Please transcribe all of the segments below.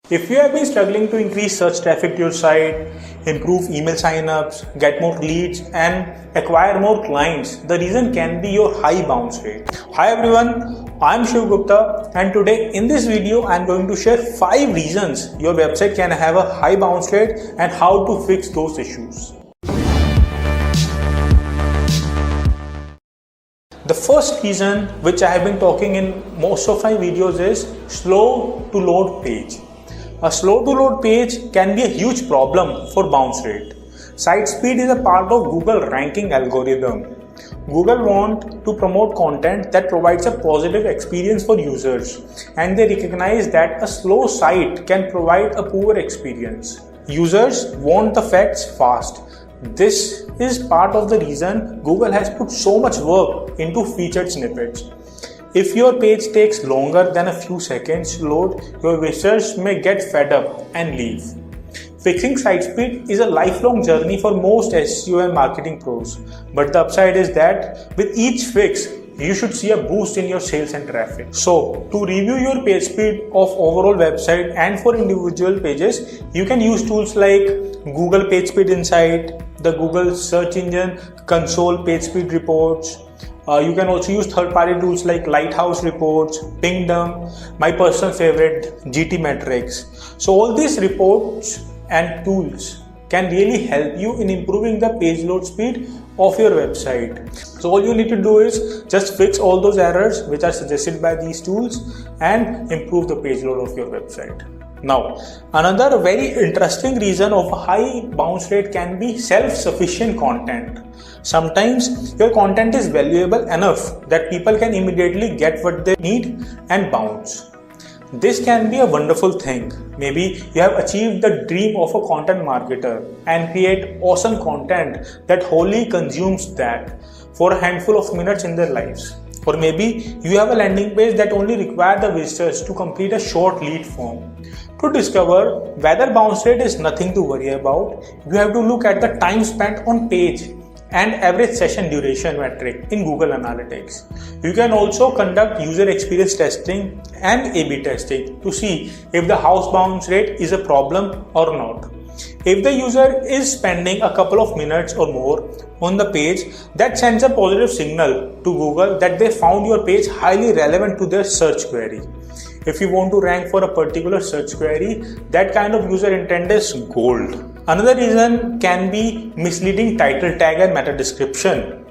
If you have been struggling to increase search traffic to your site, improve email signups, get more leads, and acquire more clients, the reason can be your high bounce rate. Hi everyone, I'm Shiv Gupta, and today in this video I'm going to share 5 reasons your website can have a high bounce rate and how to fix those issues. The first reason, which I have been talking in most of my videos, is slow to load page. A slow to load page can be a huge problem for bounce rate. Site speed is a part of Google ranking algorithm. Google want to promote content that provides a positive experience for users, and they recognize that a slow site can provide a poor experience. Users want the facts fast. This is part of the reason Google has put so much work into featured snippets. If your page takes longer than a few seconds to load, your visitors may get fed up and leave. Fixing site speed is a lifelong journey for most SEO and marketing pros, but the upside is that with each fix, you should see a boost in your sales and traffic. So, to review your page speed of overall website and for individual pages, you can use tools like Google Page Speed Insight, the Google Search Engine Console Page Speed Reports. You can also use third-party tools like Lighthouse Reports, Pingdom, my personal favorite, GTmetrix. So all these reports and tools can really help you in improving the page load speed of your website. So all you need to do is just fix all those errors which are suggested by these tools and improve the page load of your website. Now, another very interesting reason of a high bounce rate can be self-sufficient content. Sometimes your content is valuable enough that people can immediately get what they need and bounce. This can be a wonderful thing. Maybe you have achieved the dream of a content marketer and create awesome content that wholly consumes that for a handful of minutes in their lives. Or maybe you have a landing page that only requires the visitors to complete a short lead form. To discover whether bounce rate is nothing to worry about, you have to look at the time spent on page and average session duration metric in Google Analytics. You can also conduct user experience testing and A/B testing to see if the house bounce rate is a problem or not. If the user is spending a couple of minutes or more on the page, that sends a positive signal to Google that they found your page highly relevant to their search query. If you want to rank for a particular search query, that kind of user intent is gold. Another reason can be misleading title tag and meta description.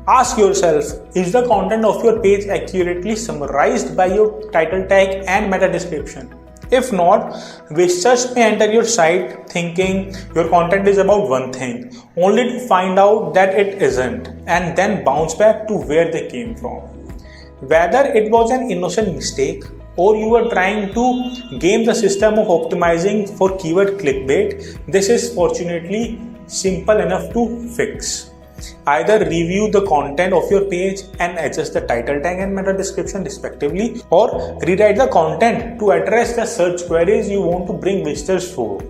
Ask yourself, is the content of your page accurately summarized by your title tag and meta description? If not, visitors may enter your site thinking your content is about one thing, only to find out that it isn't, and then bounce back to where they came from. Whether it was an innocent mistake or you were trying to game the system of optimizing for keyword clickbait, this is fortunately simple enough to fix. Either review the content of your page and adjust the title tag and meta description respectively, or rewrite the content to address the search queries you want to bring visitors for.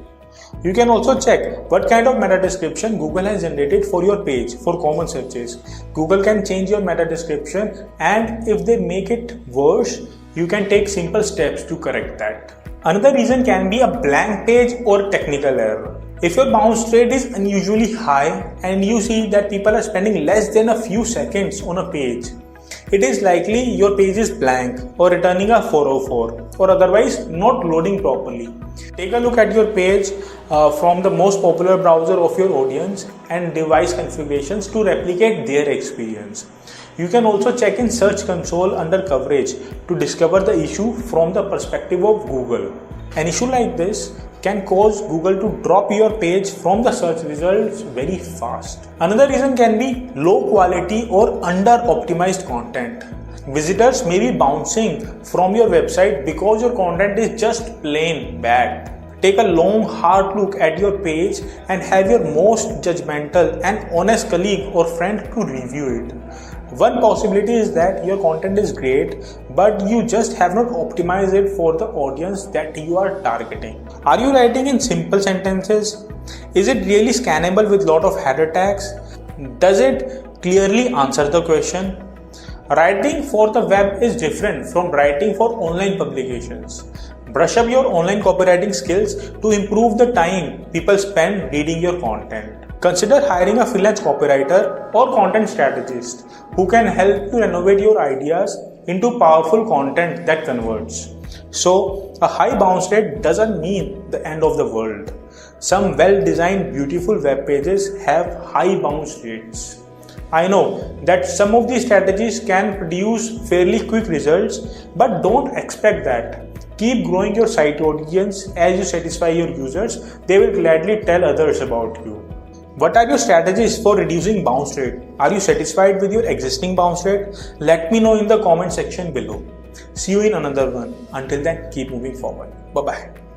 You can also check what kind of meta description Google has generated for your page for common searches. Google can change your meta description, and if they make it worse, you can take simple steps to correct that. Another reason can be a blank page or technical error. If your bounce rate is unusually high and you see that people are spending less than a few seconds on a page, it is likely your page is blank or returning a 404 or otherwise not loading properly. Take a look at your page from the most popular browser of your audience and device configurations to replicate their experience. You can also check in Search Console under Coverage to discover the issue from the perspective of Google. An issue like this can cause Google to drop your page from the search results very fast. Another reason can be low quality or under optimized content. Visitors may be bouncing from your website because your content is just plain bad. Take a long, hard look at your page and have your most judgmental and honest colleague or friend to review it. One possibility is that your content is great, but you just have not optimized it for the audience that you are targeting. Are you writing in simple sentences? Is it really scannable with lot of header tags? Does it clearly answer the question? Writing for the web is different from writing for online publications. Brush up your online copywriting skills to improve the time people spend reading your content. Consider hiring a freelance copywriter or content strategist who can help you renovate your ideas into powerful content that converts. So, a high bounce rate doesn't mean the end of the world. Some well-designed, beautiful web pages have high bounce rates. I know that some of these strategies can produce fairly quick results, but don't expect that. Keep growing your site audience as you satisfy your users. They will gladly tell others about you. What are your strategies for reducing bounce rate? Are you satisfied with your existing bounce rate? Let me know in the comment section below. See you in another one. Until then, keep moving forward. Bye-bye.